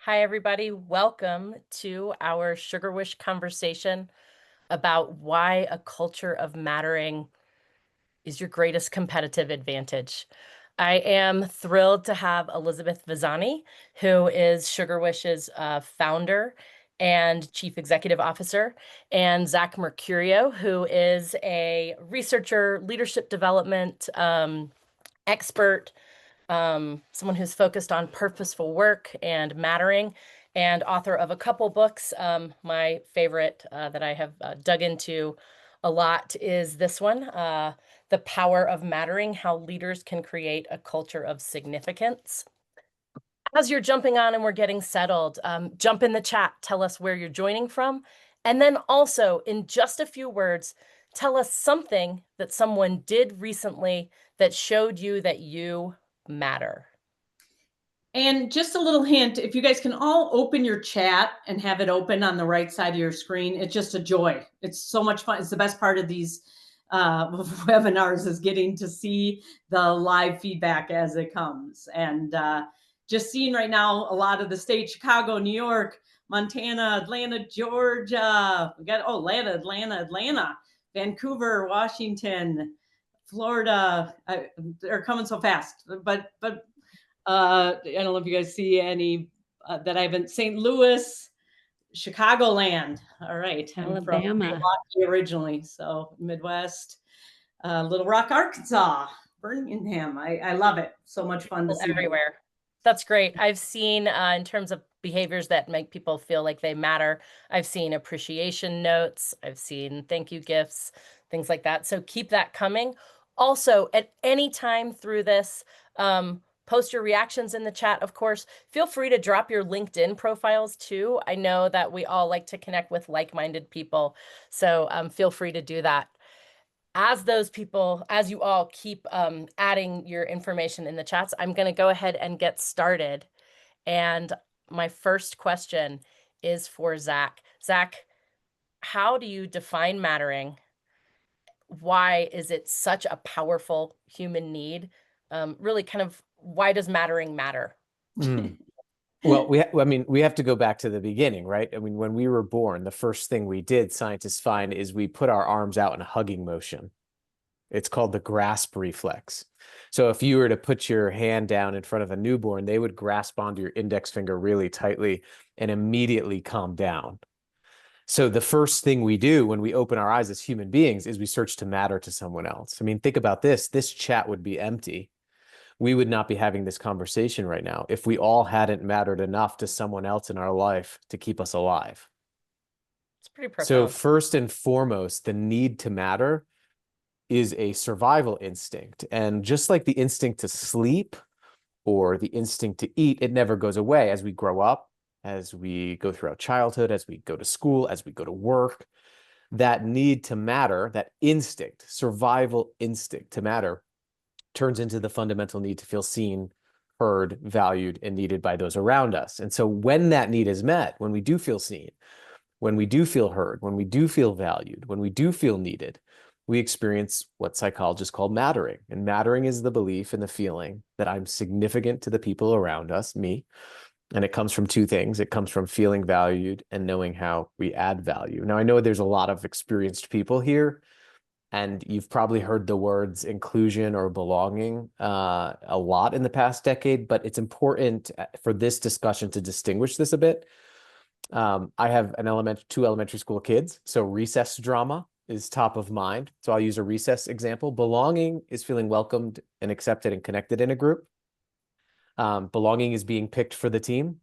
Hi, everybody. Welcome to our Sugarwish conversation about why a culture of mattering is your greatest competitive advantage. I am thrilled to have Elisabeth Vezzani, who is Sugarwish's founder and chief executive officer, and Zach Mercurio, who is a researcher, leadership development expert, someone who's focused on purposeful work and mattering, and author of a couple books. My favorite that I have dug into a lot is this one, The Power of Mattering: How Leaders Can Create a Culture of Significance. As you're jumping on and we're getting settled, jump in the chat, tell us where you're joining from, and then also, in just a few words, tell us something that someone did recently that showed you that you matter. And just a little hint, if you guys can all open your chat and have it open on the right side of your screen, it's just a joy. It's so much fun. It's the best part of these webinars is getting to see the live feedback as it comes. And just seeing right now a lot of the states: Chicago, New York, Montana, Atlanta, Georgia. We got, Atlanta, Vancouver, Washington, Florida. They're coming so fast, but I don't know if you guys see any that I haven't. St. Louis, Chicagoland. All right, I'm from Alabama. Milwaukee originally, so Midwest. Little Rock, Arkansas, Birmingham. I love it. So much fun to see. Everywhere. That's great. I've seen in terms of behaviors that make people feel like they matter, I've seen appreciation notes, I've seen thank you gifts, things like that. So keep that coming. Also, at any time through this, post your reactions in the chat, of course. Feel free to drop your LinkedIn profiles too. I know that we all like to connect with like-minded people, so feel free to do that. As those people, as you all keep adding your information in the chats, I'm going to go ahead and get started. And my first question is for Zach. Zach, how do you define mattering? Why is it such a powerful human need? Really, kind of, why does mattering matter? Well, we have to go back to the beginning, right? I mean, when we were born, the first thing we did, scientists find, is we put our arms out in a hugging motion. It's called the grasp reflex. So if you were to put your hand down in front of a newborn, they would grasp onto your index finger really tightly and immediately calm down. So the first thing we do when we open our eyes as human beings is we search to matter to someone else. I mean, think about this. This chat would be empty. We would not be having this conversation right now if we all hadn't mattered enough to someone else in our life to keep us alive. It's pretty profound. So first and foremost, the need to matter is a survival instinct. And just like the instinct to sleep or the instinct to eat, it never goes away as we grow up, as we go throughout childhood, as we go to school, as we go to work. That need to matter, that instinct, survival instinct to matter, turns into the fundamental need to feel seen, heard, valued, and needed by those around us. And so when that need is met, when we do feel seen, when we do feel heard, when we do feel valued, when we do feel needed, we experience what psychologists call mattering. And mattering is the belief and the feeling that I'm significant to the people around us, me. And it comes from two things. It comes from feeling valued and knowing how we add value. Now, I know there's a lot of experienced people here, and you've probably heard the words inclusion or belonging a lot in the past decade, but it's important for this discussion to distinguish this a bit. I have two elementary school kids, so recess drama is top of mind. So I'll use a recess example. Belonging is feeling welcomed and accepted and connected in a group. Belonging is being picked for the team.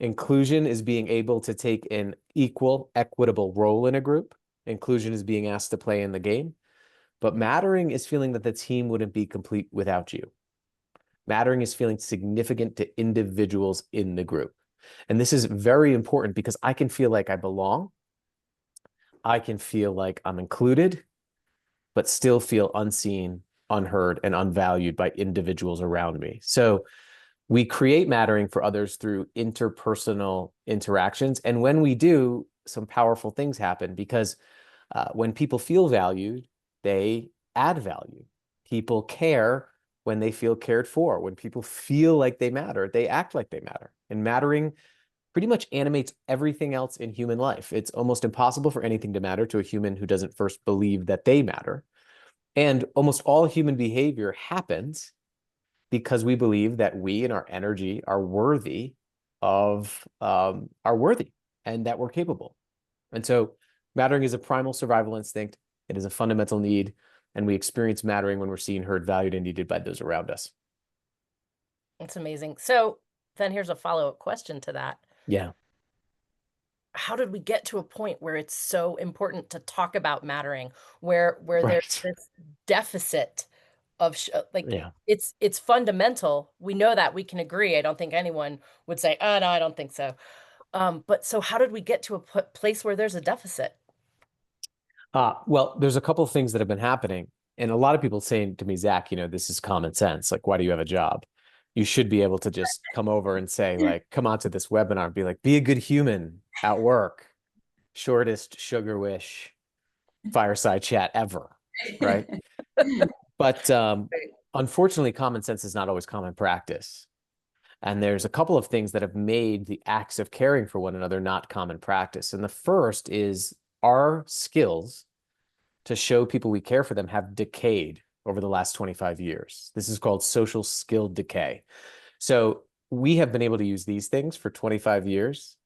Inclusion is being able to take an equal, equitable role in a group. Inclusion is being asked to play in the game. But mattering is feeling that the team wouldn't be complete without you. Mattering is feeling significant to individuals in the group. And this is very important because I can feel like I belong. I can feel like I'm included, but still feel unseen, unheard, and unvalued by individuals around me. So we create mattering for others through interpersonal interactions. And when we do, some powerful things happen because when people feel valued, they add value. People care when they feel cared for. When people feel like they matter, they act like they matter. And mattering pretty much animates everything else in human life. It's almost impossible for anything to matter to a human who doesn't first believe that they matter. And almost all human behavior happens because we believe that we and our energy are worthy and that we're capable. And so mattering is a primal survival instinct. It is a fundamental need, and we experience mattering when we're seen, heard, valued, and needed by those around us. That's amazing. So then here's a follow-up question to that. Yeah. How did we get to a point where it's so important to talk about mattering, where there's Right. this deficit of like Yeah. it's fundamental. We know that, we can agree. I don't think anyone would say, "Oh, no, I don't think so." But so how did we get to a place where there's a deficit? Well, there's a couple of things that have been happening. And a lot of people saying to me, Zach, this is common sense. Like, why do you have a job? You should be able to just come over and say, like, come on to this webinar and be like, be a good human at work. Shortest Sugarwish fireside chat ever. Right. But unfortunately, common sense is not always common practice. And there's a couple of things that have made the acts of caring for one another not common practice. And the first is our skills to show people we care for them have decayed over the last 25 years. This is called social skill decay. So we have been able to use these things for 25 years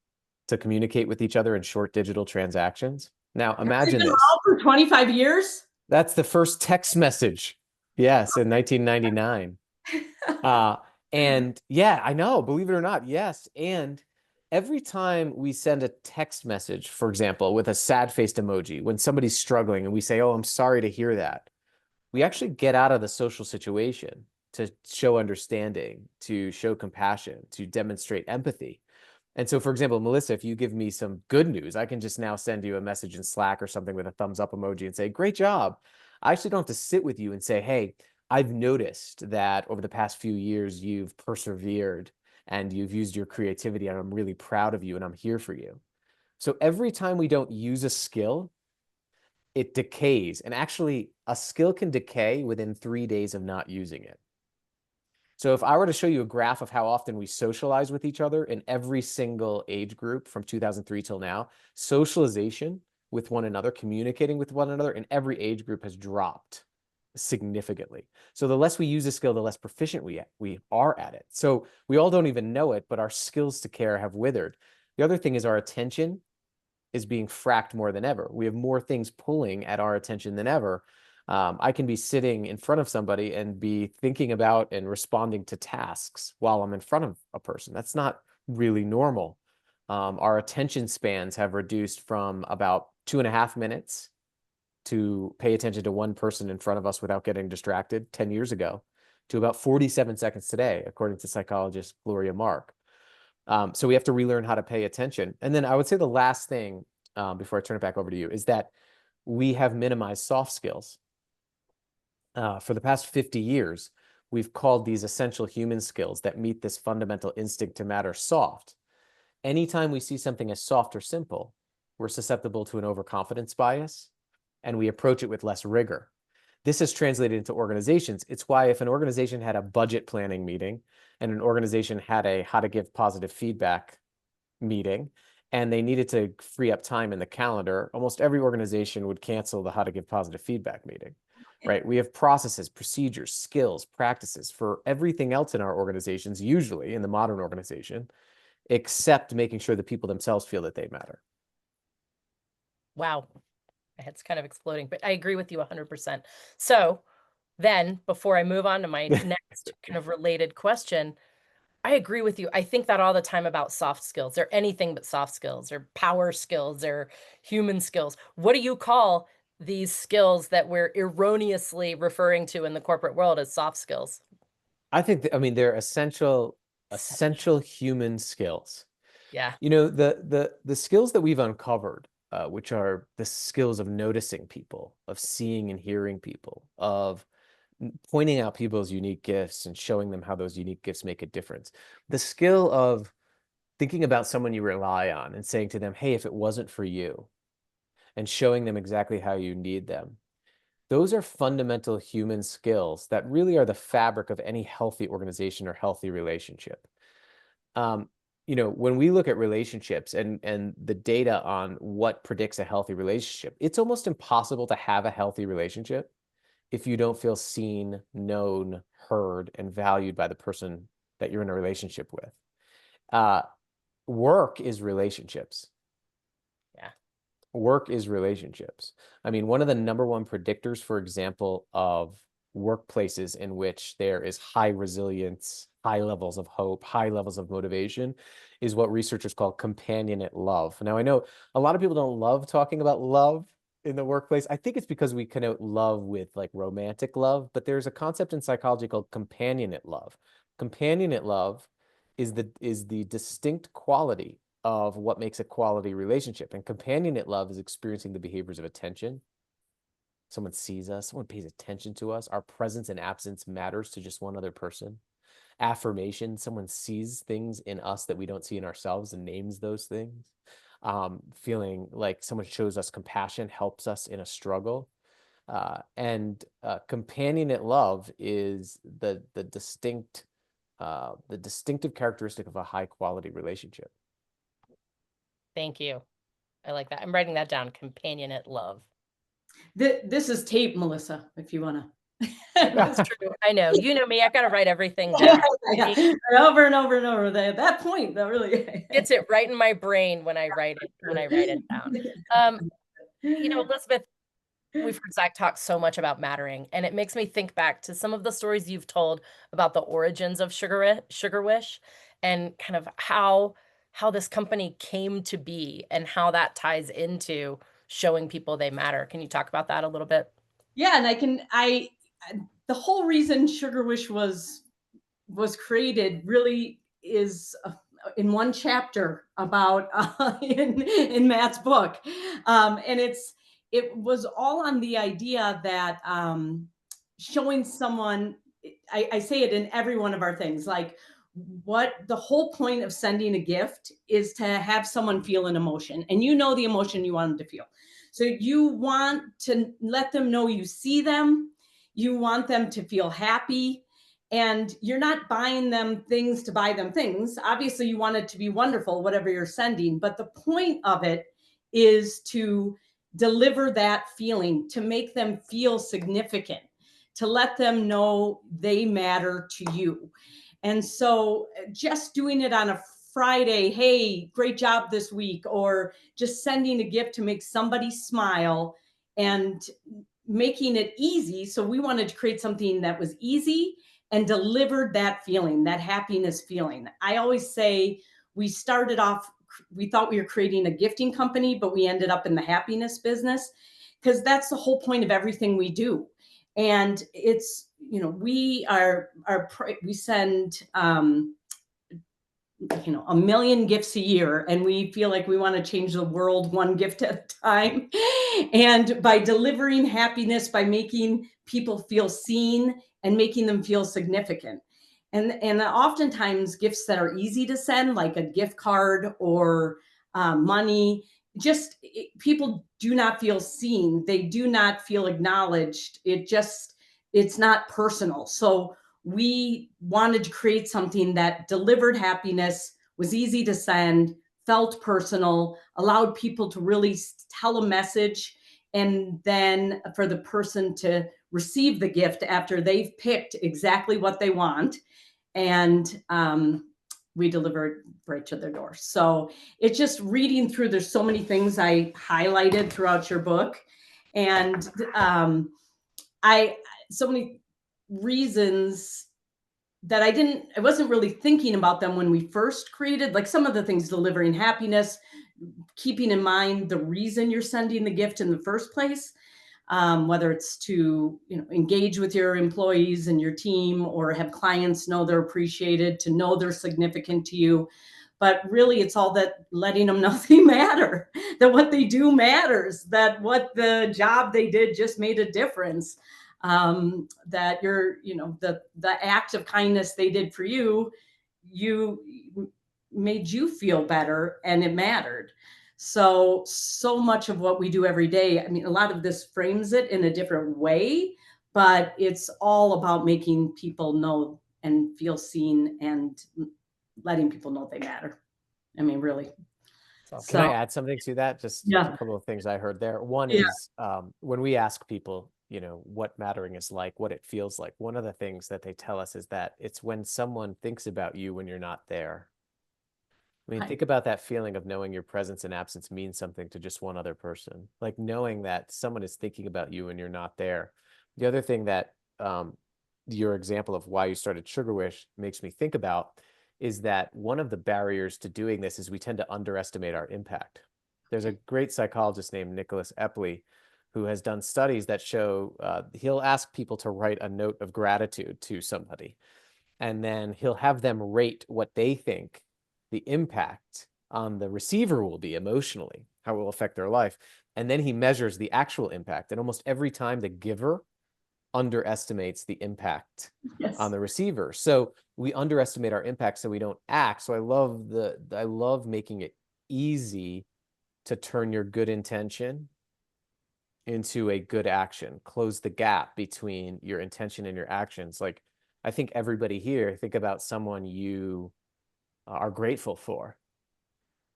to communicate with each other in short digital transactions. Now, imagine this. For 25 years? That's the first text message. Yes, in 1999. And yeah, I know, believe it or not, yes. And every time we send a text message, for example, with a sad-faced emoji, when somebody's struggling and we say, oh, I'm sorry to hear that, we actually get out of the social situation to show understanding, to show compassion, to demonstrate empathy. And so, for example, Melissa, if you give me some good news, I can just now send you a message in Slack or something with a thumbs up emoji and say, great job. I actually don't have to sit with you and say, hey, I've noticed that over the past few years, you've persevered and you've used your creativity, and I'm really proud of you and I'm here for you. So every time we don't use a skill, it decays. And actually, a skill can decay within 3 days of not using it. So if I were to show you a graph of how often we socialize with each other in every single age group from 2003 till now, socialization with one another, communicating with one another in every age group has dropped significantly. So the less we use a skill, the less proficient we are at it. So we all don't even know it, but our skills to care have withered. The other thing is our attention is being fracked more than ever. We have more things pulling at our attention than ever. I can be sitting in front of somebody and be thinking about and responding to tasks while I'm in front of a person. That's not really normal. Our attention spans have reduced from about 2.5 minutes to pay attention to one person in front of us without getting distracted 10 years ago to about 47 seconds today, according to psychologist Gloria Mark. So we have to relearn how to pay attention. And then I would say the last thing before I turn it back over to you is that we have minimized soft skills. For the past 50 years, we've called these essential human skills that meet this fundamental instinct to matter soft. Anytime we see something as soft or simple, we're susceptible to an overconfidence bias, and we approach it with less rigor. This has translated into organizations. It's why if an organization had a budget planning meeting and an organization had a how to give positive feedback meeting, and they needed to free up time in the calendar, almost every organization would cancel the how to give positive feedback meeting, right? We have processes, procedures, skills, practices for everything else in our organizations, usually in the modern organization, except making sure the people themselves feel that they matter. Wow. My head's kind of exploding, but I agree with you 100%. So then before I move on to my next kind of related question, I agree with you. I think that all the time about soft skills. They're anything but soft skills. They're power skills. They're human skills. What do you call these skills that we're erroneously referring to in the corporate world as soft skills? I mean, they're essential Essential. human skills. Yeah. The skills that we've uncovered, which are the skills of noticing people, of seeing and hearing people, of pointing out people's unique gifts and showing them how those unique gifts make a difference. The skill of thinking about someone you rely on and saying to them, hey, if it wasn't for you, and showing them exactly how you need them. Those are fundamental human skills that really are the fabric of any healthy organization or healthy relationship. when we look at relationships and the data on what predicts a healthy relationship, it's almost impossible to have a healthy relationship if you don't feel seen, known, heard, and valued by the person that you're in a relationship with. Work is relationships. Yeah. Work is relationships. I mean, one of the number one predictors, for example, of workplaces in which there is high resilience, high levels of hope, high levels of motivation, is what researchers call companionate love. Now, I know a lot of people don't love talking about love in the workplace. I think it's because we connote love with like romantic love, but there's a concept in psychology called companionate love. Companionate love is the distinct quality of what makes a quality relationship. And companionate love is experiencing the behaviors of attention. Someone sees us, someone pays attention to us. Our presence and absence matters to just one other person. Affirmation, someone sees things in us that we don't see in ourselves and names those things. Feeling like someone shows us compassion, helps us in a struggle. And companionate love is the distinctive characteristic of a high quality relationship. Thank you. I like that. I'm writing that down. Companionate love. This is tape, Melissa, if you want to. That's true. I know. You know me. I got to write everything down. Yeah. Over and over and over. That point, that really Gets it right in my brain when I write it down. Elisabeth, we've heard Zach talk so much about mattering, and it makes me think back to some of the stories you've told about the origins of Sugarwish and kind of how this company came to be and how that ties into showing people they matter. Can you talk about that a little bit? Yeah, and the whole reason Sugarwish was created really is in one chapter about in Matt's book, and it was all on the idea that showing someone. I say it in every one of our things, like what the whole point of sending a gift is to have someone feel an emotion, and the emotion you want them to feel. So you want to let them know you see them, you want them to feel happy, and you're not buying them things to buy them things. Obviously, you want it to be wonderful, whatever you're sending, but the point of it is to deliver that feeling, to make them feel significant, to let them know they matter to you. And so just doing it on a Friday, hey, great job this week, or just sending a gift to make somebody smile and making it easy. So we wanted to create something that was easy and delivered that feeling, that happiness feeling. I always say we started off, we thought we were creating a gifting company, but we ended up in the happiness business because that's the whole point of everything we do. And it's, we send, 1 million gifts a year, and we feel like we want to change the world one gift at a time. And by delivering happiness, by making people feel seen and making them feel significant. And oftentimes gifts that are easy to send, like a gift card or money, people do not feel seen. They do not feel acknowledged. It's not personal. So we wanted to create something that delivered happiness, was easy to send, felt personal, allowed people to really tell a message, and then for the person to receive the gift after they've picked exactly what they want. And we deliver it right to their door. So it's just reading through, there's so many things I highlighted throughout your book. And so many reasons that I wasn't really thinking about them when we first created, like some of the things, delivering happiness, keeping in mind the reason you're sending the gift in the first place, whether it's to engage with your employees and your team, or have clients know they're appreciated, to know they're significant to you. But really, it's all that letting them know they matter, that what they do matters, that what the job they did just made a difference, that the act of kindness they did for you made you feel better and it mattered. So much of what we do every day, I mean, a lot of this frames it in a different way, but it's all about making people know and feel seen and letting people know they matter. I mean, really. So Can I So, add something to that? Just a yeah, couple of things I heard there. Just a yeah, couple of things I heard there. One is when yeah, we ask people, what mattering is like, what it feels like. One of the things that they tell us is that it's when someone thinks about you when you're not there. I mean, right. think about that feeling of knowing your presence and absence means something to just one other person. Like knowing that someone is thinking about you and you're not there. The other thing that your example of why you started Sugarwish makes me think about is that one of the barriers to doing this is we tend to underestimate our impact. There's a great psychologist named Nicholas Epley who has done studies that show he'll ask people to write a note of gratitude to somebody, and then he'll have them rate what they think the impact on the receiver will be emotionally, how it will affect their life. And then he measures the actual impact. And almost every time the giver underestimates the impact on Yes. the receiver. So we underestimate our impact, so we don't act. So I love making it easy to turn your good intention into a good action, close the gap between your intention and your actions. Like, I think everybody here, think about someone you are grateful for.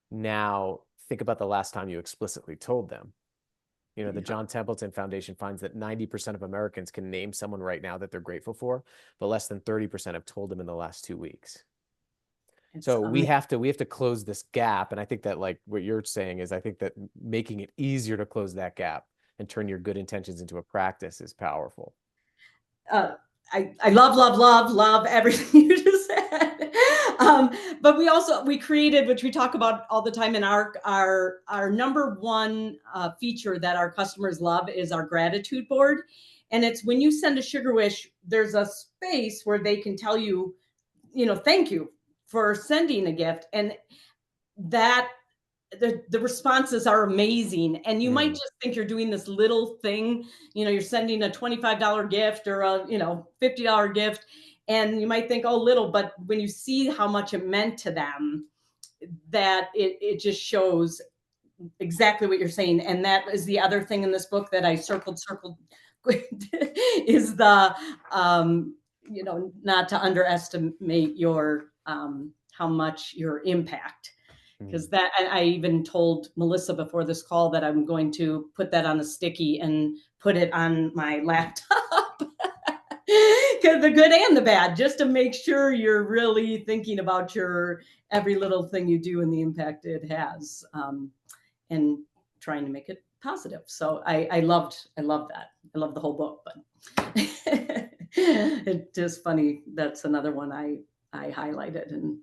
Now, think about the last time you explicitly told them. The Yeah. John Templeton Foundation finds that 90% of Americans can name someone right now that they're grateful for, but less than 30% have told them in the last 2 weeks. It's So we have to close this gap. And I think that, like what you're saying is, I think that making it easier to close that gap and turn your good intentions into a practice is powerful. uh, I love everything you just said. But we created, which we talk about all the time in our number one feature that our customers love is our gratitude board. And it's when you send a Sugar Wish, there's a space where they can tell you, thank you for sending a gift. And that the responses are amazing, and you might just think you're doing this little thing, you're sending a $25 gift or a $50 gift, and you might think, oh, little, but when you see how much it meant to them, that it just shows exactly what you're saying. And that is the other thing in this book that I circled is the not to underestimate your how much your impact, because that I even told Melissa before this call that I'm going to put that on a sticky and put it on my laptop. Because the good and the bad, just to make sure you're really thinking about your every little thing you do and the impact it has, and trying to make it positive. So I love that. I love the whole book, but it's just funny. That's another one I highlighted. And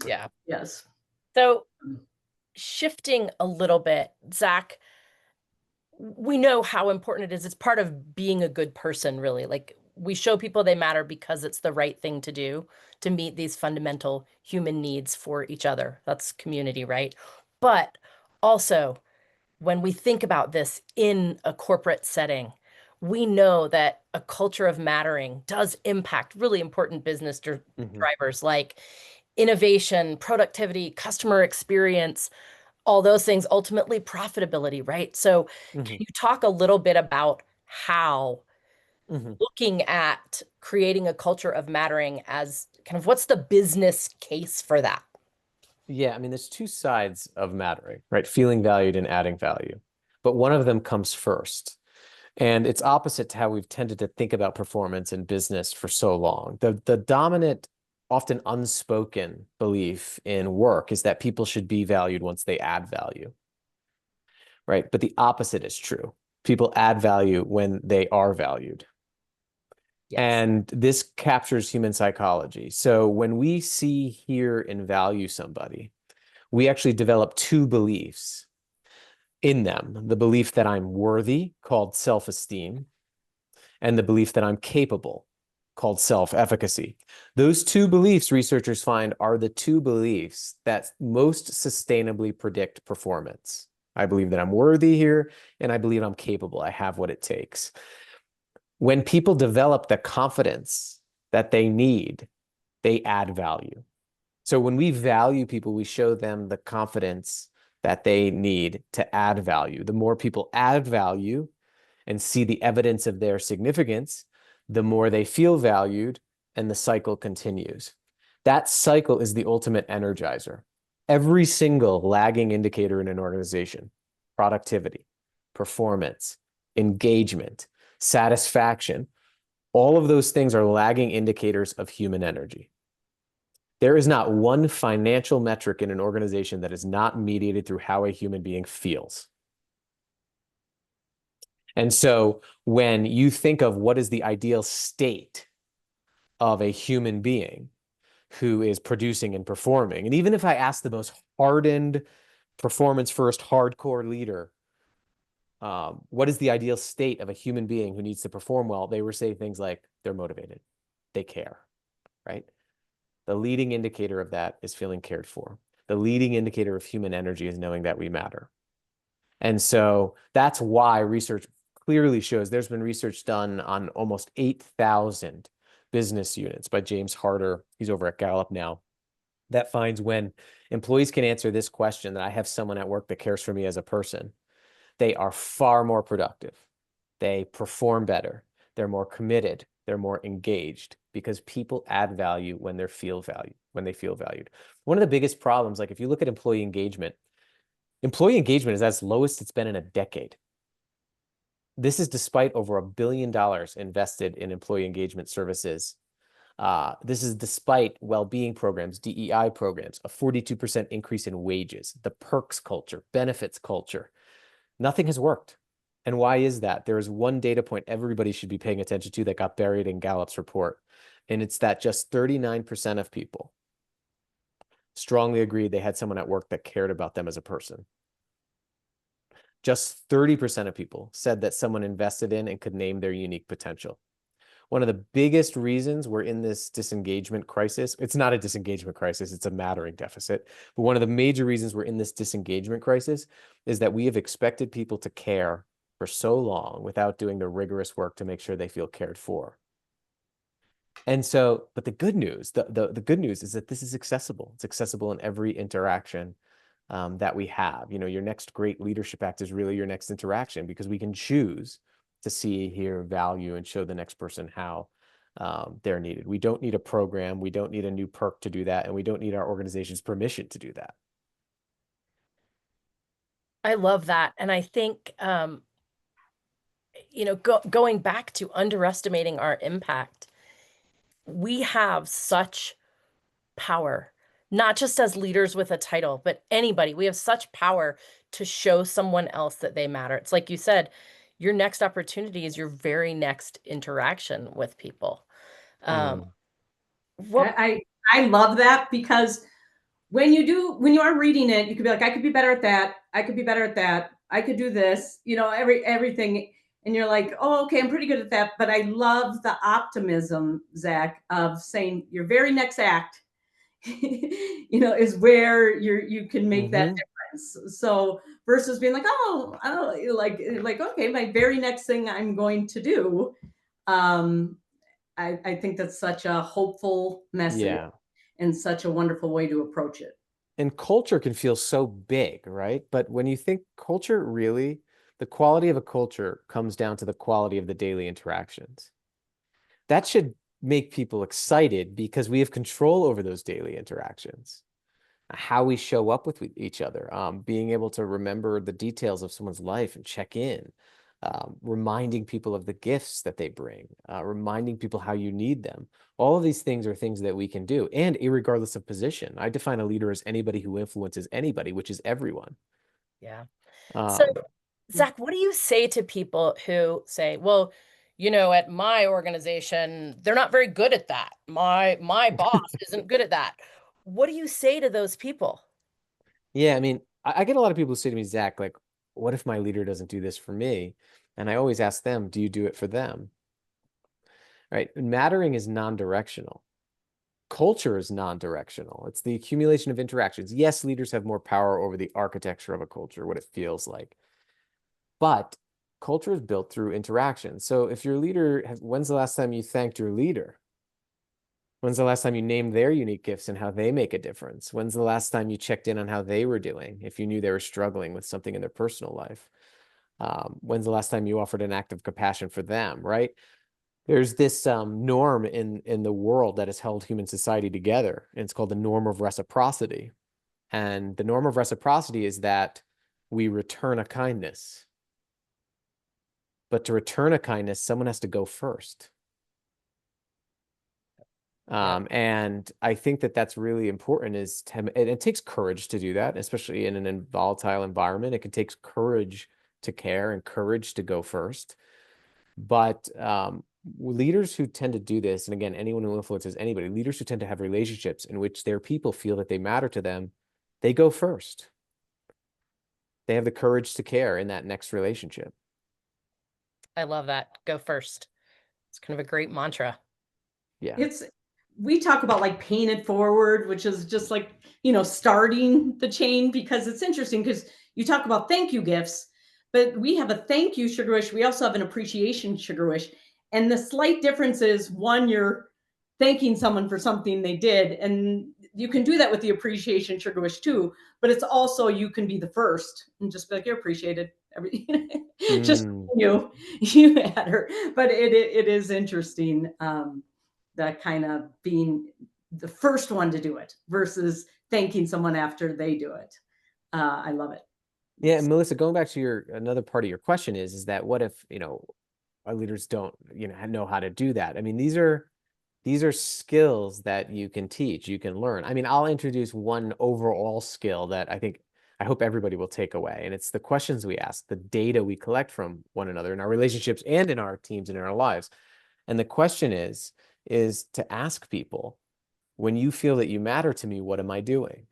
yeah. yes. So shifting a little bit, Zach, we know how important it is. It's part of being a good person, really. Like, we show people they matter because it's the right thing to do to meet these fundamental human needs for each other. That's community, right? But also, when we think about this in a corporate setting, we know that a culture of mattering does impact really important business drivers like innovation, productivity, customer experience, all those things, ultimately profitability, right? So can you talk a little bit about how looking at creating a culture of mattering as kind of what's the business case for that? Yeah, I mean, there's two sides of mattering, right? Feeling valued and adding value. But one of them comes first. And it's opposite to how we've tended to think about performance in business for so long. The dominant, often unspoken belief in work is that people should be valued once they add value, right? But the opposite is true. People add value when they are valued. Yes. And this captures human psychology. So when we see, hear, and value somebody, we actually develop two beliefs in them: the belief that I'm worthy, called self-esteem, and the belief that I'm capable, called self-efficacy. Those two beliefs, researchers find, are the two beliefs that most sustainably predict performance. I believe that I'm worthy here, and I believe I'm capable. I have what it takes. When people develop the confidence that they need, they add value. So when we value people, we show them the confidence that they need to add value. The more people add value and see the evidence of their significance, the more they feel valued, and the cycle continues. That cycle is the ultimate energizer. Every single lagging indicator in an organization, productivity, performance, engagement, satisfaction, all of those things are lagging indicators of human energy. There is not one financial metric in an organization that is not mediated through how a human being feels. And so when you think of what is the ideal state of a human being who is producing and performing, and even if I ask the most hardened, performance first, hardcore leader, what is the ideal state of a human being who needs to perform well, they were saying things like they're motivated, they care, right? The leading indicator of that is feeling cared for. The leading indicator of human energy is knowing that we matter. And so that's why research clearly shows, there's been research done on almost 8,000 business units by James Harder. He's over at Gallup now, that finds when employees can answer this question, that I have someone at work that cares for me as a person, they are far more productive. They perform better. They're more committed. They're more engaged, because people add value when they feel valued, One of the biggest problems, like if you look at employee engagement is as lowest it's been in a decade. This is despite over $1 billion invested in employee engagement services. This is despite well-being programs, DEI programs, a 42% increase in wages, the perks culture, benefits culture. Nothing has worked. And why is that? There is one data point everybody should be paying attention to that got buried in Gallup's report. And it's that just 39% of people strongly agreed they had someone at work that cared about them as a person. Just 30% of people said that someone invested in and could name their unique potential. One of the biggest reasons we're in this disengagement crisis, it's not a disengagement crisis, it's a mattering deficit. But one of the major reasons we're in this disengagement crisis is that we have expected people to care for so long without doing the rigorous work to make sure they feel cared for. And so, but the good news, the good news is that this is accessible. It's accessible in every interaction that we have. You know, your next great leadership act is really your next interaction, because we can choose to see, hear, value, and show the next person how they're needed. We don't need a program. We don't need a new perk to do that. And we don't need our organization's permission to do that. I love that. And I think, going back to underestimating our impact, we have such power, not just as leaders with a title, but anybody. We have such power to show someone else that they matter. It's like you said, your next opportunity is your very next interaction with people. Um, Mm. what I love that, because when you are reading it, you could be like, I could be better at that. I could be better at that. I could do this, everything. And you're like, oh, okay, I'm pretty good at that. But I love the optimism, Zach, of saying your very next act, is where you can make that difference. So versus being like, like, okay, my very next thing I'm going to do. I think that's such a hopeful message. Yeah. And such a wonderful way to approach it. And culture can feel so big, right? But when you think culture, really, the quality of a culture comes down to the quality of the daily interactions. That should make people excited, because we have control over those daily interactions, how we show up with each other, being able to remember the details of someone's life and check in, reminding people of the gifts that they bring, reminding people how you need them. All of these things are things that we can do, and irregardless of position. I define a leader as anybody who influences anybody, which is everyone. Yeah. So, Um, Zach, what do you say to people who say, well, at my organization, they're not very good at that. My boss isn't good at that. What do you say to those people? yeah, I mean, I get a lot of people who say to me, Zach, like, what if my leader doesn't do this for me? And I always ask them, do you do it for them? Right? Mattering is non-directional. Culture is non-directional. It's the accumulation of interactions. Yes, leaders have more power over the architecture of a culture, what it feels like. But culture is built through interaction. So if your leader, when's the last time you thanked your leader? When's the last time you named their unique gifts and how they make a difference? When's the last time you checked in on how they were doing if you knew they were struggling with something in their personal life? When's the last time you offered an act of compassion for them, right? There's this norm in the world that has held human society together, and it's called the norm of reciprocity. And the norm of reciprocity is that we return a kindness. But to return a kindness, someone has to go first. And I think that that's really important is it takes courage to do that, especially in an volatile environment. It can take courage to care and courage to go first. But leaders who tend to do this, and again, anyone who influences anybody, leaders who tend to have relationships in which their people feel that they matter to them, they go first. They have the courage to care in that next relationship. I love that. Go first. It's kind of a great mantra. Yeah. We talk about like paying it forward, which is just like, starting the chain, because it's interesting because you talk about thank you gifts, but we have a thank you sugar wish. We also have an appreciation sugar wish. And the slight difference is one, you're thanking someone for something they did. And you can do that with the appreciation sugar wish too, but it's also, you can be the first and just be like, you're appreciated. Just you had her, but it is interesting. That kind of being the first one to do it versus thanking someone after they do it. I love it. Yeah, and Melissa, going back to another part of your question is that what if, our leaders don't, know how to do that? I mean, these are skills that you can teach, you can learn. I mean, I'll introduce one overall skill that I hope everybody will take away. And it's the questions we ask, the data we collect from one another in our relationships and in our teams and in our lives. And the question is to ask people, when you feel that you matter to me, what am I doing?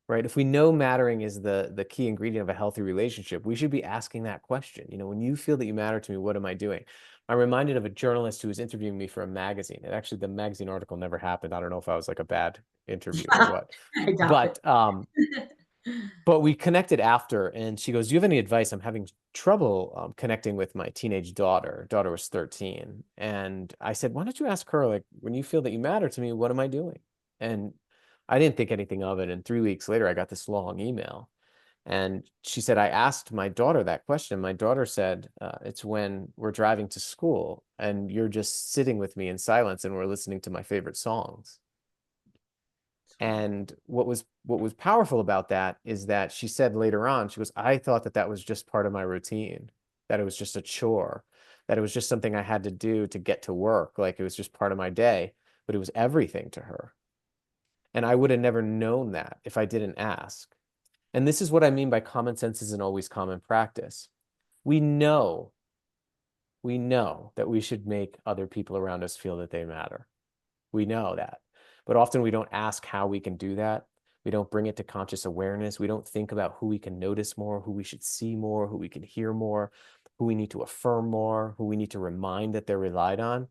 Right? If we know mattering is the key ingredient of a healthy relationship, we should be asking that question. When you feel that you matter to me, what am I doing? I'm reminded of a journalist who was interviewing me for a magazine. And actually, the magazine article never happened. I don't know if I was like a bad interview or what. I got But we connected after, and she goes, "Do you have any advice? I'm having trouble connecting with my teenage daughter. Daughter was 13." And I said, "Why don't you ask her, like, when you feel that you matter to me, what am I doing?" And I didn't think anything of it. And 3 weeks later, I got this long email. And she said, I asked my daughter that question. My daughter said, it's when we're driving to school and you're just sitting with me in silence and we're listening to my favorite songs. And what was powerful about that is that she said later on, she goes, I thought that was just part of my routine, that it was just a chore, that it was just something I had to do to get to work. Like it was just part of my day, but it was everything to her. And I would have never known that if I didn't ask. And this is what I mean by common sense isn't always common practice. We know that we should make other people around us feel that they matter. We know that. But often we don't ask how we can do that. We don't bring it to conscious awareness. We don't think about who we can notice more, who we should see more, who we can hear more, who we need to affirm more, who we need to remind that they're relied on.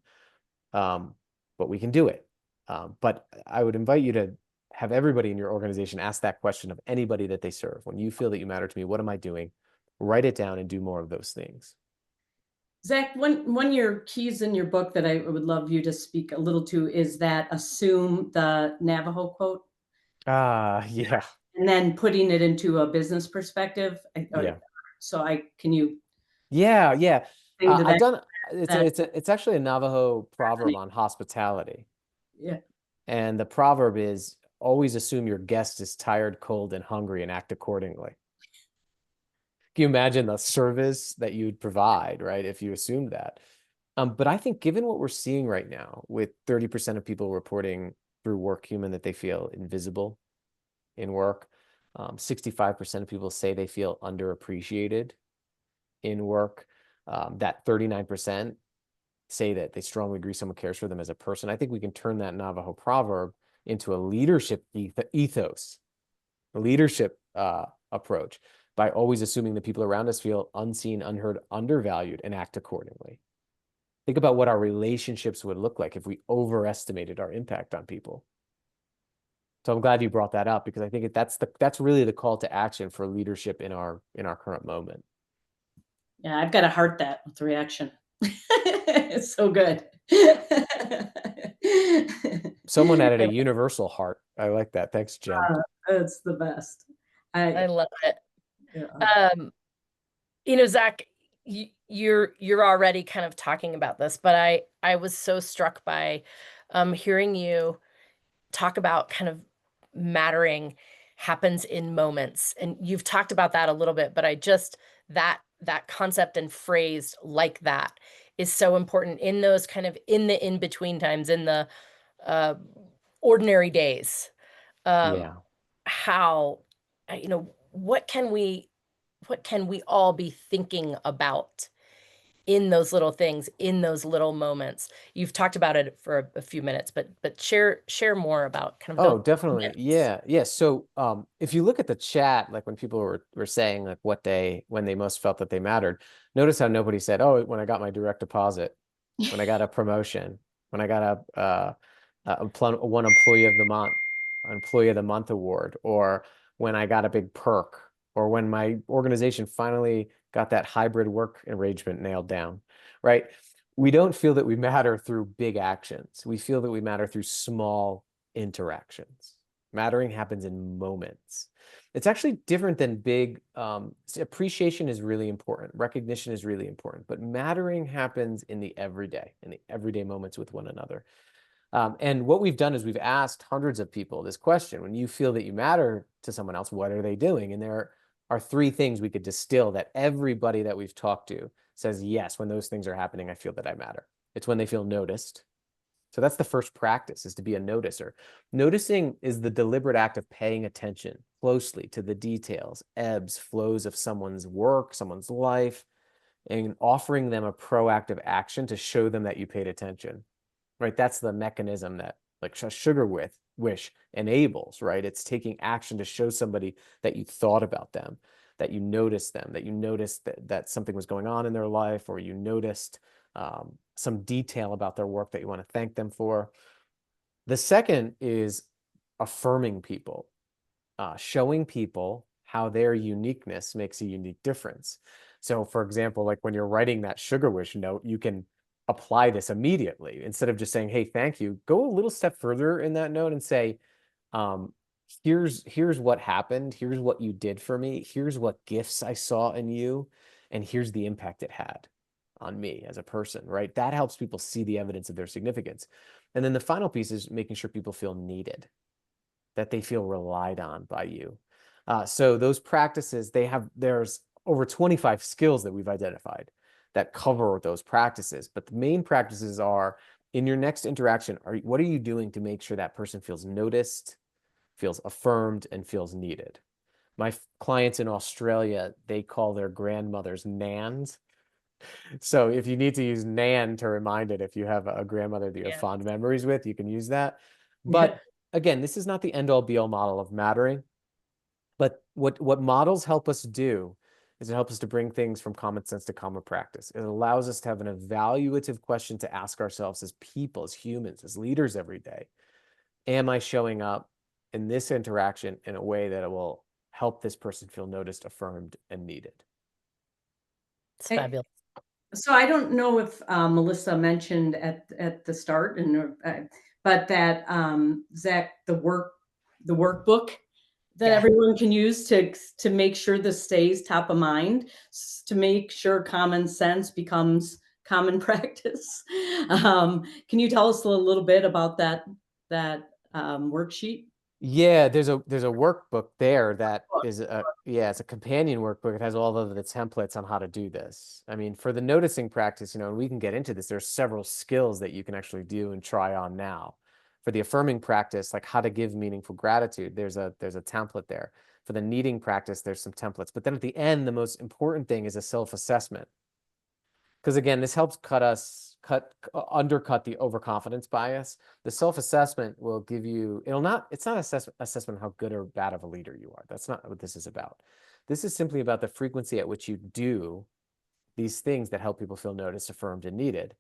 But we can do it. But I would invite you to have everybody in your organization ask that question of anybody that they serve. When you feel that you matter to me, what am I doing? Write it down and do more of those things. Zach, one of your keys in your book that I would love you to speak a little to is that assume the Navajo quote. Yeah. And then putting it into a business perspective. Yeah. Can you? Yeah. I've done, that it's actually a Navajo proverb on hospitality. Yeah. And the proverb is always assume your guest is tired, cold, and hungry and act accordingly. Can you imagine the service that you'd provide, right, if you assumed that? But I think given what we're seeing right now, with 30% of people reporting through Work Human that they feel invisible in work, 65% of people say they feel underappreciated in work, that 39% say that they strongly agree someone cares for them as a person. I think we can turn that Navajo proverb into a leadership ethos, a leadership approach, by always assuming that people around us feel unseen, unheard, undervalued, and act accordingly. Think about what our relationships would look like if we overestimated our impact on people. So I'm glad you brought that up, because I think that's really the call to action for leadership in our current moment. Yeah, I've got to heart that with reaction. It's so good. Someone added a universal heart. I like that. Thanks, Jen. It's the best. I love it. Yeah. Zach, you're already kind of talking about this, but I was so struck by hearing you talk about kind of mattering happens in moments. And you've talked about that a little bit, but that concept and phrase like that is so important in those kind of in the in-between times, in the uh, ordinary days. Um, Yeah. how, what can we all be thinking about in those little things, in those little moments? You've talked about it for a few minutes, but share more about kind of those Oh, definitely. moments. Yeah. Yeah. So if you look at the chat, like when people were saying like when they most felt that they mattered, notice how nobody said, "Oh, when I got my direct deposit, when I got a promotion, when I got one employee of the month award, or when I got a big perk, or when my organization finally got that hybrid work arrangement nailed down," right? We don't feel that we matter through big actions. We feel that we matter through small interactions. Mattering happens in moments. It's actually different than big, appreciation is really important. Recognition is really important, but mattering happens in the everyday moments with one another. And what we've done is we've asked hundreds of people this question: when you feel that you matter to someone else, what are they doing? And there are three things we could distill that everybody that we've talked to says, yes, when those things are happening, I feel that I matter. It's when they feel noticed. So that's the first practice, is to be a noticer. Noticing is the deliberate act of paying attention closely to the details, ebbs, flows of someone's work, someone's life, and offering them a proactive action to show them that you paid attention, right? That's the mechanism that like Sugarwish enables, right? It's taking action to show somebody that you thought about them, that you noticed them, that you noticed that something was going on in their life, or you noticed some detail about their work that you want to thank them for. The second is affirming people, showing people how their uniqueness makes a unique difference. So, for example, like when you're writing that Sugarwish note, you can apply this immediately. Instead of just saying, "Hey, thank you," go a little step further in that note and say, um, here's what happened. Here's what you did for me. Here's what gifts I saw in you, and here's the impact it had on me as a person," right? That helps people see the evidence of their significance. And then the final piece is making sure people feel needed, that they feel relied on by you. So those practices, there's over 25 skills that we've identified that cover those practices. But the main practices are, in your next interaction, what are you doing to make sure that person feels noticed, feels affirmed, and feels needed? My clients in Australia, they call their grandmothers nans. So if you need to use nan to remind it, if you have a grandmother that you have Yeah. fond memories with, you can use that. Yeah. But again, this is not the end all be all model of mattering. But what models help us do is it helps us to bring things from common sense to common practice. It allows us to have an evaluative question to ask ourselves as people, as humans, as leaders every day. Am I showing up in this interaction in a way that will help this person feel noticed, affirmed, and needed? It's I- fabulous. So I don't know if Melissa mentioned at the start, and but that Zach, the workbook that Yeah. everyone can use to make sure this stays top of mind, to make sure common sense becomes common practice. Can you tell us a little bit about that worksheet? Yeah, there's a workbook there that is it's a companion workbook. It has all of the templates on how to do this. I mean, for the noticing practice, and we can get into this, there's several skills that you can actually do and try on now. For the affirming practice, like how to give meaningful gratitude, there's a template there. For the needing practice, there's some templates. But then at the end, the most important thing is a self-assessment. Because again, this helps undercut the overconfidence bias. The self-assessment will give you, it's not assessment of how good or bad of a leader you are. That's not what this is about. This is simply about the frequency at which you do these things that help people feel noticed, affirmed, and needed.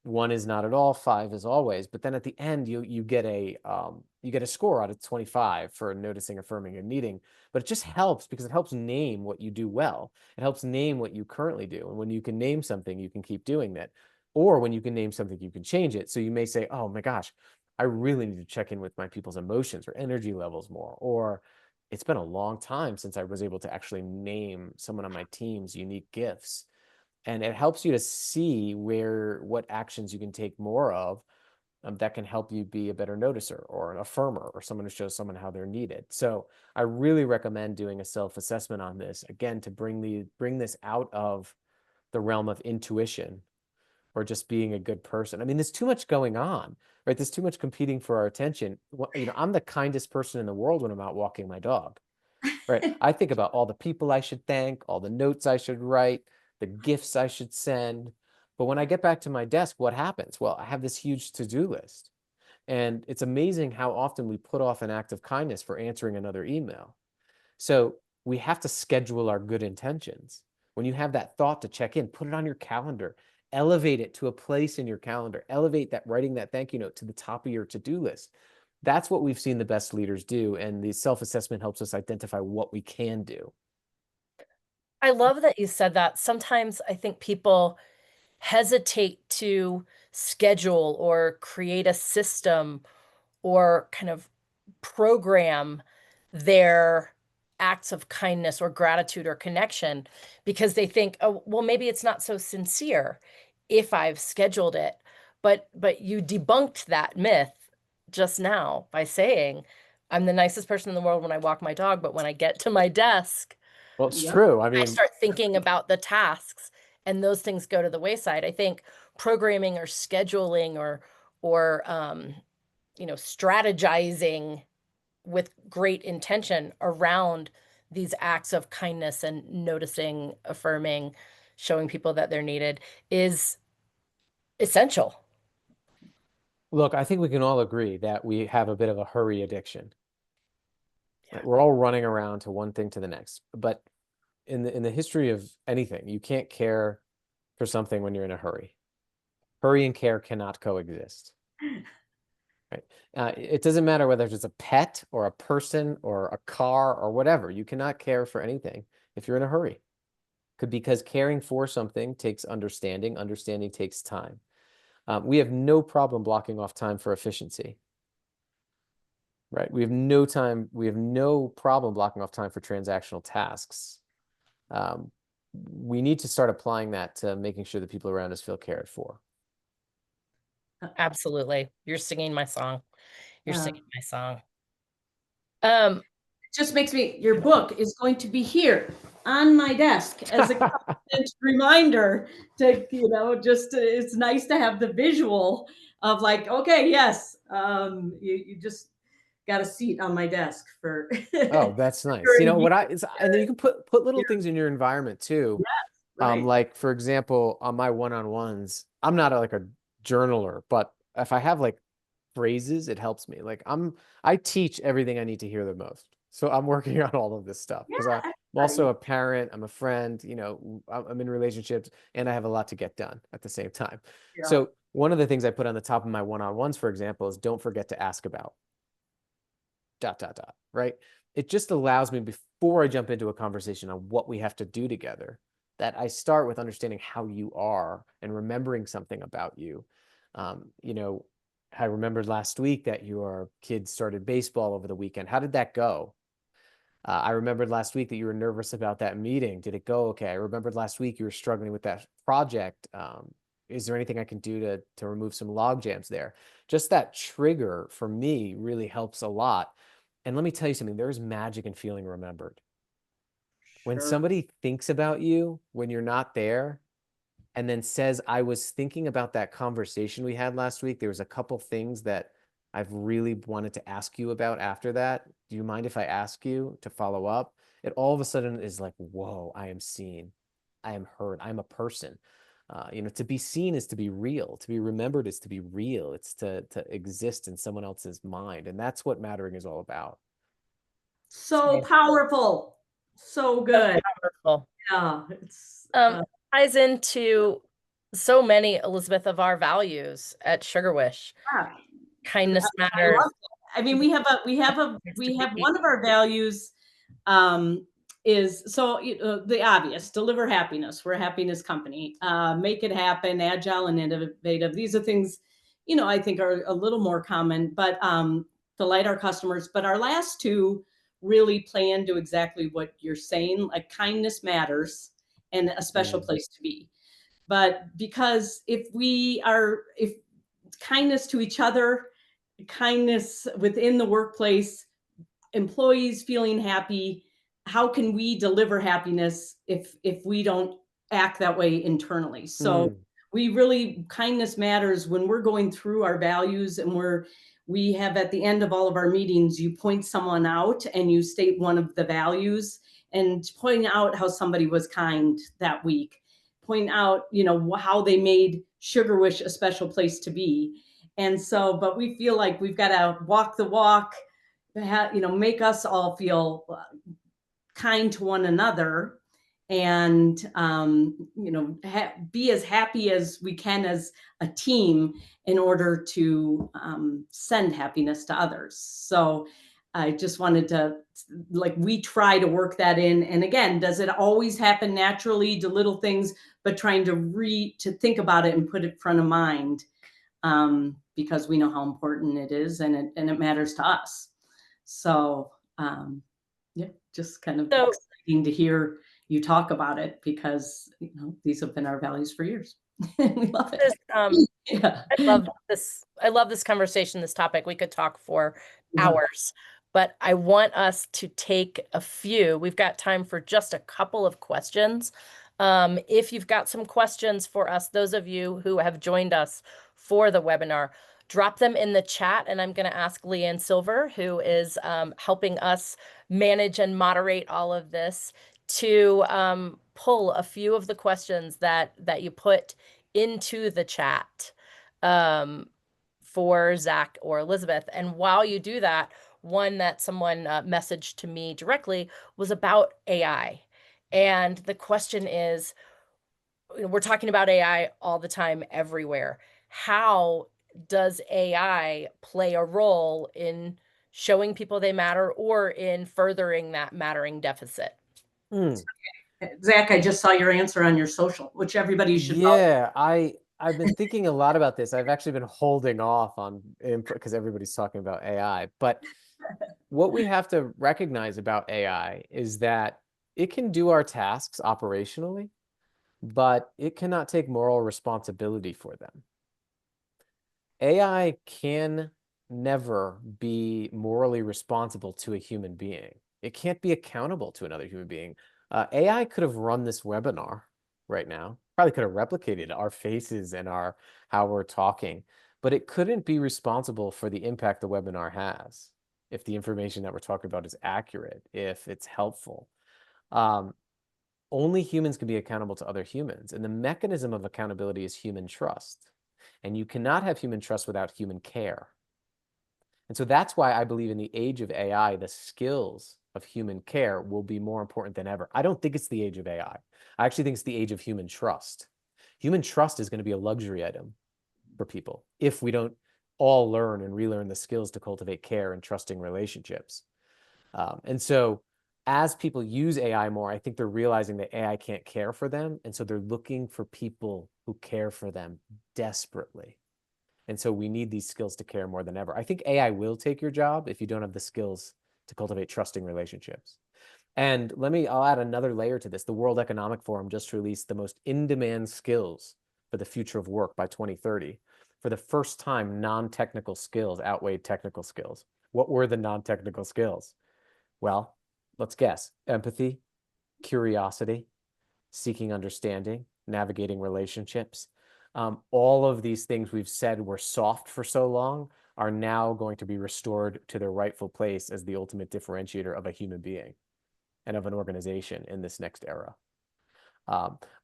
1 is not at all, 5 is always. But then at the end, you get a score out of 25 for noticing, affirming, and needing. But it just helps because it helps name what you do well. It helps name what you currently do. And when you can name something, you can keep doing that. Or when you can name something, you can change it. So you may say, "Oh my gosh, I really need to check in with my people's emotions or energy levels more." Or, "It's been a long time since I was able to actually name someone on my team's unique gifts." And it helps you to see what actions you can take more of, that can help you be a better noticer or an affirmer or someone who shows someone how they're needed. So I really recommend doing a self-assessment on this, again, to bring this out of the realm of intuition or just being a good person. I mean, there's too much going on, right? There's too much competing for our attention. I'm the kindest person in the world when I'm out walking my dog, right? I think about all the people I should thank, all the notes I should write, the gifts I should send. But when I get back to my desk, what happens? Well, I have this huge to-do list. And it's amazing how often we put off an act of kindness for answering another email. So we have to schedule our good intentions. When you have that thought to check in, put it on your calendar, elevate it to a place in your calendar, elevate that writing that thank you note to the top of your to-do list. That's what we've seen the best leaders do. And the self-assessment helps us identify what we can do. I love that you said that. Sometimes I think people hesitate to schedule or create a system or kind of program their acts of kindness or gratitude or connection because they think, oh, well, maybe it's not so sincere if I've scheduled it. But you debunked that myth just now by saying, I'm the nicest person in the world when I walk my dog, but when I get to my desk, Well, it's Yep. true. I I mean, start thinking about the tasks and those things go to the wayside. I think programming or scheduling or strategizing with great intention around these acts of kindness and noticing, affirming, showing people that they're needed is essential. look, I think we can all agree that we have a bit of a hurry addiction. Yeah. Right? We're all running around to one thing to the next. But in the history of anything, you can't care for something when you're in a hurry. Hurry and care cannot coexist. Right? It doesn't matter whether it's a pet or a person or a car or whatever. You cannot care for anything if you're in a hurry. Because caring for something takes understanding. Understanding takes time. We have no problem blocking off time for efficiency. Right? We have no problem blocking off time for transactional tasks. We need to start applying that to making sure that people around us feel cared for. Absolutely. You're singing my song. You're Yeah. singing my song. Um, It just makes me, your book is going to be here on my desk as a constant reminder to, it's nice to have the visual of like, okay, yes, you just got a seat on my desk for. Oh, that's nice. during the- And then you can put little things in your environment too. right. Like for example, on my one-on-ones, I'm not like a journaler, but if I have like phrases, it helps me. Like I teach everything I need to hear the most. So I'm working on all of this stuff because I'm also a parent, I'm a friend, I'm in relationships and I have a lot to get done at the same time. Yeah. So one of the things I put on the top of my one-on-ones, for example, is don't forget to ask about ... right? It just allows me, before I jump into a conversation on what we have to do together, that I start with understanding how you are and remembering something about you. I remembered last week that your kids started baseball over the weekend. How did that go? I remembered last week that you were nervous about that meeting. Did it go okay? I remembered last week you were struggling with that project. Is there anything I can do to remove some log jams there? Just that trigger for me really helps a lot. And let me tell you something, there is magic in feeling remembered. When Sure. somebody thinks about you when you're not there and then says, I was thinking about that conversation we had last week, there was a couple things that I've really wanted to ask you about after that. Do you mind if I ask you to follow up? It all of a sudden is like, whoa, I am seen. I am heard. I'm a person. To be seen is to be real. To be remembered is to be real. It's to exist in someone else's mind. And that's what mattering is all about. So powerful. So so good. powerful. Yeah. It's Ties into so many, Elizabeth, of our values at Sugarwish. yeah. Kindness I matters. love that. I mean, we have one of our values is the obvious: deliver happiness. We're a happiness company. Make it happen, agile and innovative. These are things, I think are a little more common, but delight our customers. But our last two really play into exactly what you're saying, like kindness matters and a special place to be. But because if kindness to each other, kindness within the workplace, employees feeling happy. How can we deliver happiness if we don't act that way internally? So Mm, we really, kindness matters when we're going through our values, and we have, at the end of all of our meetings, you point someone out and you state one of the values and point out how somebody was kind that week. Point out, how they made Sugarwish a special place to be. And so, but we feel like we've got to walk the walk, make us all feel kind to one another, and be as happy as we can as a team in order to send happiness to others. So I just wanted to, like, we try to work that in. And again, does it always happen naturally to little things, but trying to think about it and put it front of mind, because we know how important it is, and it matters to us. So yeah, just kind of So exciting to hear you talk about it, because these have been our values for years. We love it. this, Yeah. I love this. I love this conversation, this topic. We could talk for Yeah. hours, but I want us to take a few. We've got time for just a couple of questions. If you've got some questions for us, those of you who have joined us for the webinar, drop them in the chat, and I'm going to ask Leanne Silver, who is helping us manage and moderate all of this, to pull a few of the questions that you put into the chat um, for Zach or Elisabeth. And while you do that, one that someone messaged to me directly was about AI. And the question is, we're talking about AI all the time, everywhere. How does AI play a role in showing people they matter or in furthering that mattering deficit? mm. Zach, I just saw your answer on your social, which everybody should follow. Yeah, I've been thinking a lot about this. I've actually been holding off on input because everybody's talking about AI. But what we have to recognize about AI is that it can do our tasks operationally, but it cannot take moral responsibility for them. AI can never be morally responsible to a human being. It can't be accountable to another human being. AI could have run this webinar right now, probably could have replicated our faces and our how we're talking, but it couldn't be responsible for the impact the webinar has. If the information that we're talking about is accurate, if it's helpful. Um, Only humans can be accountable to other humans, and the mechanism of accountability is human trust. And you cannot have human trust without human care. And so that's why I believe in the age of AI, the skills of human care will be more important than ever. I don't think it's the age of AI. I actually think it's the age of human trust. Human trust is going to be a luxury item for people if we don't all learn and relearn the skills to cultivate care and trusting relationships. And so as people use AI more, I think they're realizing that AI can't care for them. And so they're looking for people who care for them desperately. And so we need these skills to care more than ever. I think AI will take your job if you don't have the skills to cultivate trusting relationships. And I'll add another layer to this. The World Economic Forum just released the most in-demand skills for the future of work by 2030. For the first time, non-technical skills outweighed technical skills. What were the non-technical skills? Well, let's guess. Empathy, curiosity, seeking understanding, navigating relationships. All of these things we've said were soft for so long are now going to be restored to their rightful place as the ultimate differentiator of a human being and of an organization in this next era.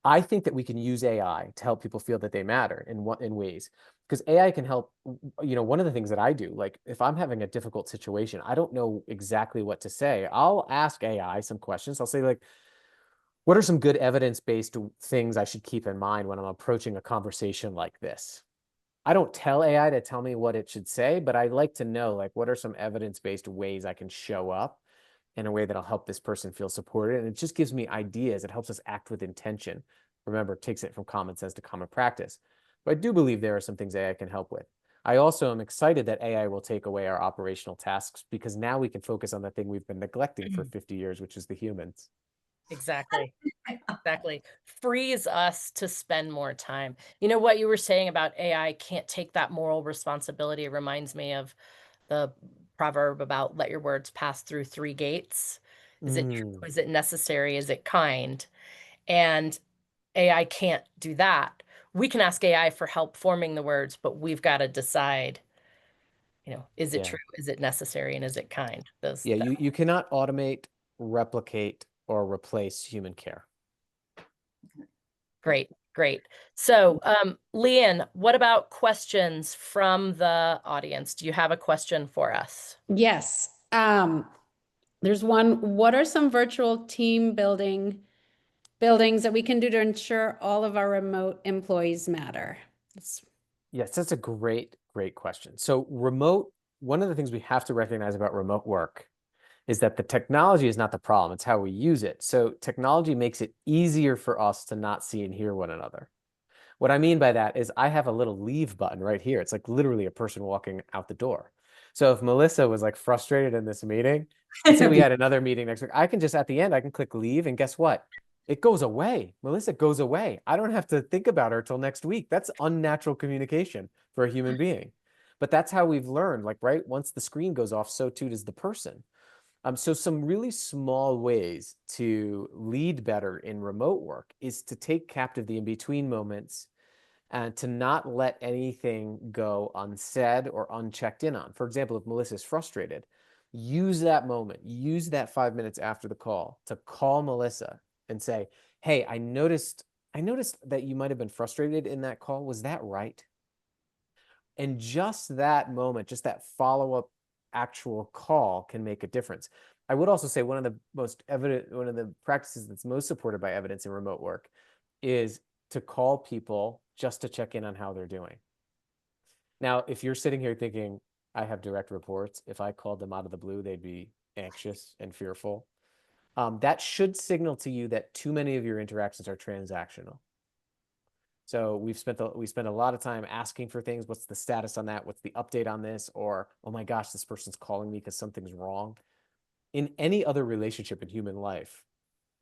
I think that we can use AI to help people feel that they matter in ways, because AI can help. One of the things that I do, like if I'm having a difficult situation, I don't know exactly what to say. I'll ask AI some questions. I'll say, like, what are some good evidence-based things I should keep in mind when I'm approaching a conversation like this? I don't tell AI to tell me what it should say, but I like to know, like, what are some evidence-based ways I can show up in a way that'll help this person feel supported. And it just gives me ideas. It helps us act with intention. Remember, it takes it from common sense to common practice. But I do believe there are some things AI can help with. I also am excited that AI will take away our operational tasks, because now we can focus on the thing we've been neglecting for 50 years, which is the humans. Exactly. Exactly. Frees us to spend more time. You know what you were saying about AI can't take that moral responsibility reminds me of the proverb about let your words pass through three gates. Is it Mm, true? Is it necessary? Is it kind? And AI can't do that. We can ask AI for help forming the words, but we've got to decide, is it yeah. true? Is it necessary? And is it kind? Those Yeah, that you cannot automate, replicate, or replace human care. great, great. So, Leanne, what about questions from the audience? Do you have a question for us? Yes. There's one. What are some virtual team buildings that we can do to ensure all of our remote employees matter? Yes, that's a great, great question. So one of the things we have to recognize about remote work is that the technology is not the problem, it's how we use it. So technology makes it easier for us to not see and hear one another. What I mean by that is I have a little leave button right here. It's like literally a person walking out the door. So if Melissa was like frustrated in this meeting, and say we had another meeting next week, I can just at the end, I can click leave, and guess what? It goes away. Melissa goes away. I don't have to think about her till next week. That's unnatural communication for a human being. But that's how we've learned, like, right? Once the screen goes off, so too does the person. So some really small ways to lead better in remote work is to take captive the in-between moments and to not let anything go unsaid or unchecked in on. For example, if Melissa's frustrated, use that moment, use that 5 minutes after the call to call Melissa and say, hey, I noticed that you might have been frustrated in that call. Was that right? And just that moment, just that follow-up actual call can make a difference. I would also say one of the practices that's most supported by evidence in remote work is to call people just to check in on how they're doing. Now, if you're sitting here thinking, I have direct reports, if I called them out of the blue, they'd be anxious and fearful. That should signal to you that too many of your interactions are transactional. So we spent a lot of time asking for things. What's the status on that? What's the update on this? Or, oh my gosh, this person's calling me because something's wrong. In any other relationship in human life,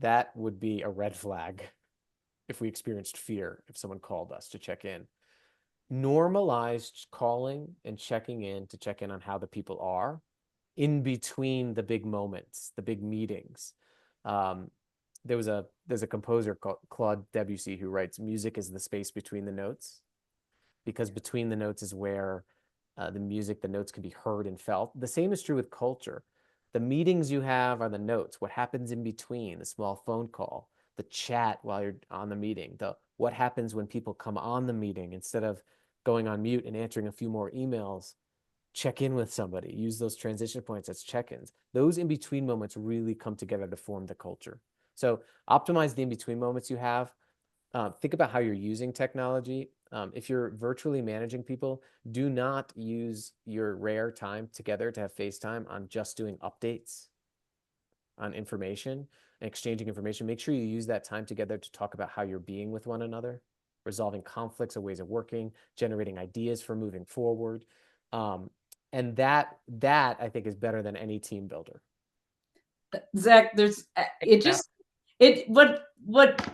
that would be a red flag if we experienced fear if someone called us to check in. Normalized calling and checking in to check in on how the people are in between the big moments, the big meetings. There's a composer called Claude Debussy who writes, music is the space between the notes, because between the notes is where the notes can be heard and felt. The same is true with culture. The meetings you have are the notes. What happens in between, the small phone call, the chat while you're on the meeting, what happens when people come on the meeting instead of going on mute and answering a few more emails. Check in with somebody, use those transition points as check-ins. Those in-between moments really come together to form the culture. So optimize the in-between moments you have. Think about how you're using technology. If you're virtually managing people, do not use your rare time together to have FaceTime on just doing updates on information and exchanging information. Make sure you use that time together to talk about how you're being with one another, resolving conflicts or ways of working, generating ideas for moving forward. And that I think is better than any team builder. Zach, what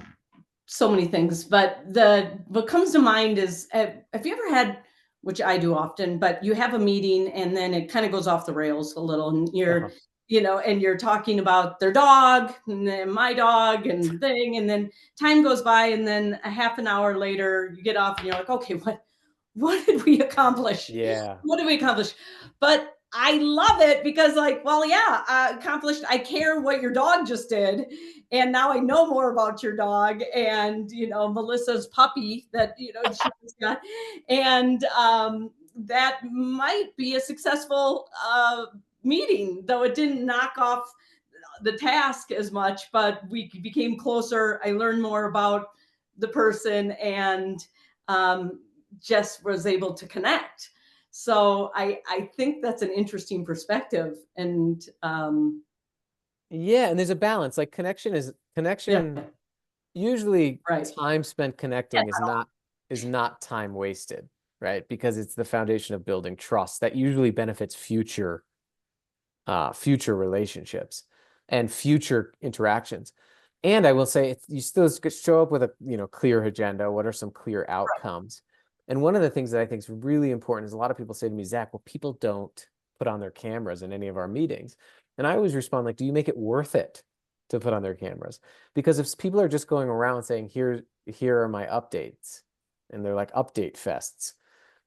so many things, but what comes to mind is, have you ever had, which I do often, but you have a meeting and then it kind of goes off the rails a little, and and you're talking about their dog and then my dog and thing, and then time goes by, and then a half an hour later you get off and you're like, okay, what did we accomplish? Yeah. What did we accomplish? But I love it because, like, well, yeah, accomplished. I care what your dog just did. And now I know more about your dog and, Melissa's puppy that, she just got. And that might be a successful meeting, though it didn't knock off the task as much, but we became closer. I learned more about the person, and just was able to connect. So I think that's an interesting perspective. And Yeah, and there's a balance. Like yeah, connection usually right. time spent connecting is not time wasted, right? Because it's the foundation of building trust that usually benefits future relationships and future interactions. And I will say, you still show up with a clear agenda. What are some clear outcomes? And one of the things that I think is really important is a lot of people say to me, Zach, well, people don't put on their cameras in any of our meetings. And I always respond like, do you make it worth it to put on their cameras? Because if people are just going around saying, here are my updates, and they're like update fests,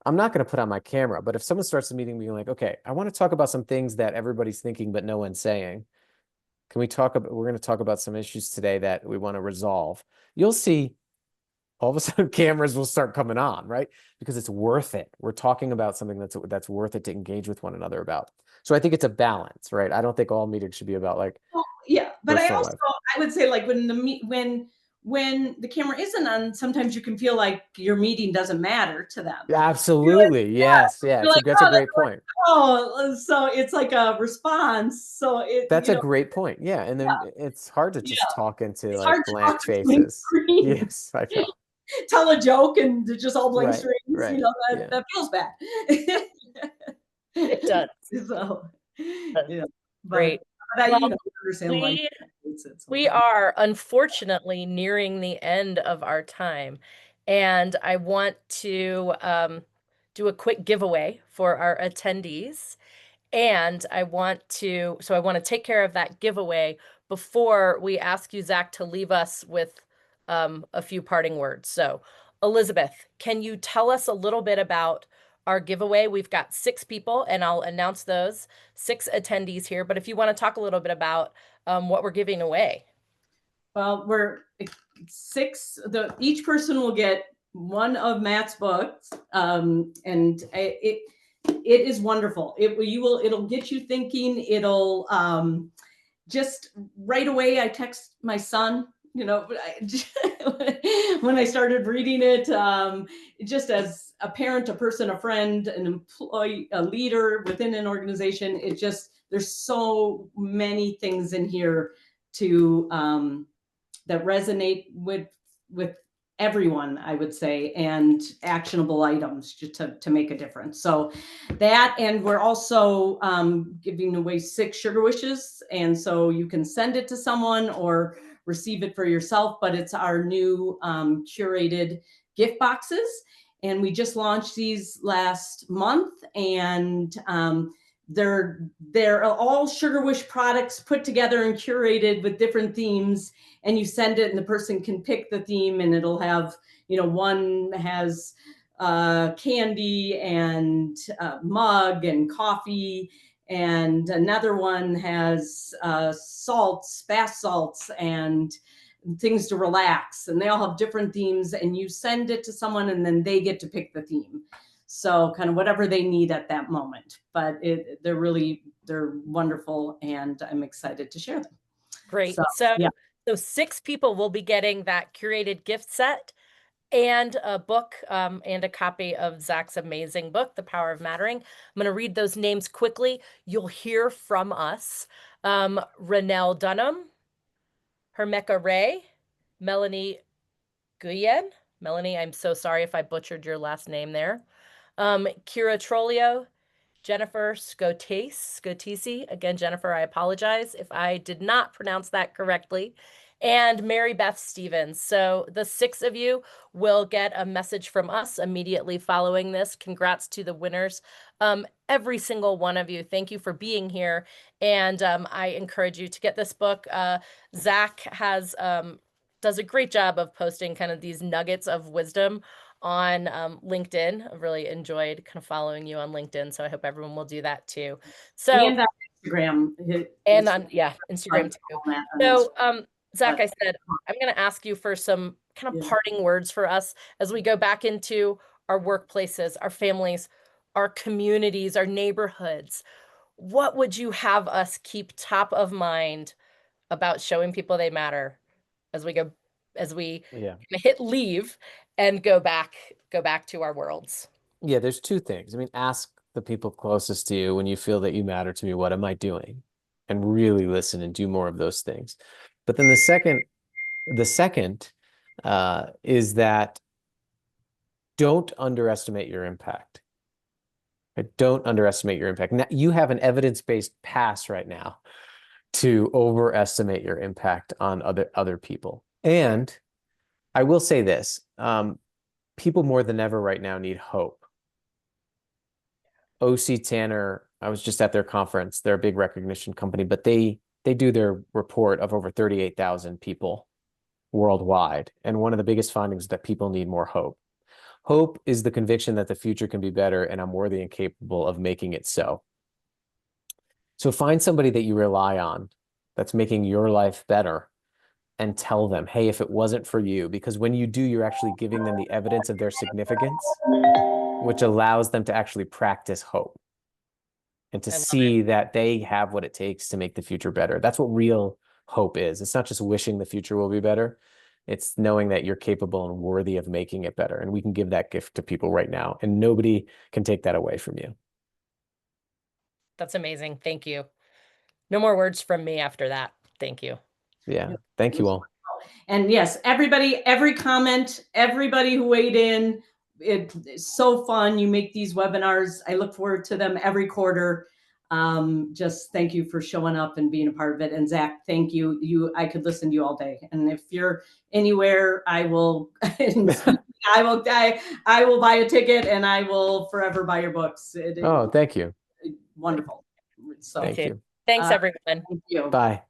I'm not going to put on my camera. But if someone starts the meeting being like, okay, I want to talk about some things that everybody's thinking, but no one's saying. Can we talk about, we're going to talk about some issues today that we want to resolve. You'll see all of a sudden cameras will start coming on, right? Because it's worth it. We're talking about something that's worth it to engage with one another about. So I think it's a balance, right? I don't think all meetings should be about like yeah, but I personal life. would say like when the camera isn't on, sometimes you can feel like your meeting doesn't matter to them. Absolutely. Yes. Yeah. You're like, That's a oh, great point. so it's like a response. So That's a great point. Yeah. And then it's hard to just talk into it's like hard to blank talk to blank faces. screen. Yes, I know. Tell a joke and just all blank screens. Right. That feels bad. It does. So, yeah. Great. But Well, understand why we are unfortunately nearing the end of our time, and I want to do a quick giveaway for our attendees. And I want to take care of that giveaway before we ask you, Zach, to leave us with a few parting words. So, Elisabeth, can you tell us a little bit about our giveaway? We've got 6 people, and I'll announce those 6 attendees here. But if you want to talk a little bit about what we're giving away. Well, we're 6. Each person will get one of Matt's books, and it is wonderful. It'll get you thinking. It'll just right away. I text my son. When I started reading it, just as a parent, a person, a friend, an employee, a leader within an organization, there's so many things in here to that resonate with everyone, I would say, and actionable items to make a difference. So that, and we're also giving away 6 Sugar Wishes. And so you can send it to someone or receive it for yourself, but it's our new curated gift boxes. And we just launched these last month, and they're all Sugar Wish products put together and curated with different themes, and you send it and the person can pick the theme, and it'll have, one has candy and mug and coffee, and another one has salts, bath salts, and things to relax, and they all have different themes, and you send it to someone and then they get to pick the theme. So kind of whatever they need at that moment, but they're wonderful, and I'm excited to share them. Great. So 6 people will be getting that curated gift set and a book and a copy of Zach's amazing book, The Power of Mattering. I'm going to read those names quickly. You'll hear from us. Renelle Dunham, Hermeka Ray, Melanie Guyen. Melanie, I'm so sorry if I butchered your last name there. Kira Trolio, Jennifer Scotisi. Again, Jennifer, I apologize if I did not pronounce that correctly. And Mary Beth Stevens. So the 6 of you will get a message from us immediately following this. Congrats to the winners. Every single one of you, thank you for being here. And I encourage you to get this book. Zach does a great job of posting kind of these nuggets of wisdom on LinkedIn. I've really enjoyed kind of following you on LinkedIn, so I hope everyone will do that too. So and on Instagram, and on Instagram too. So Zach, I said I'm going to ask you for some kind of parting words for us as we go back into our workplaces, our families, our communities, our neighborhoods. What would you have us keep top of mind about showing people they matter as we hit leave and go back to our worlds? Yeah, there's 2 things. I mean, ask the people closest to you when you feel that you matter to me, what am I doing? And really listen and do more of those things. But then the second is that don't underestimate your impact. Don't underestimate your impact. Now, you have an evidence-based pass right now to overestimate your impact on other people. And I will say this, people more than ever right now need hope. OC Tanner, I was just at their conference. They're a big recognition company, but they do their report of over 38,000 people worldwide. And one of the biggest findings is that people need more hope. Hope is the conviction that the future can be better, and I'm worthy and capable of making it so. So find somebody that you rely on that's making your life better and tell them, hey, if it wasn't for you, because when you do, you're actually giving them the evidence of their significance, which allows them to actually practice hope and to I love see that they have what it takes to make the future better. That's what real hope is. It's not just wishing the future will be better. It's knowing that you're capable and worthy of making it better. And we can give that gift to people right now, and nobody can take that away from you. That's amazing. Thank you. No more words from me after that. Thank you. Yeah. Thank you all. And yes, everybody, every comment, everybody who weighed in, it's so fun. You make these webinars. I look forward to them every quarter. Just thank you for showing up and being a part of it. And Zach, thank you. I could listen to you all day. And if you're anywhere, I will, I will buy a ticket, and I will forever buy your books. Oh, thank you. Wonderful. So Thank you. Thanks, everyone. thank you. Bye.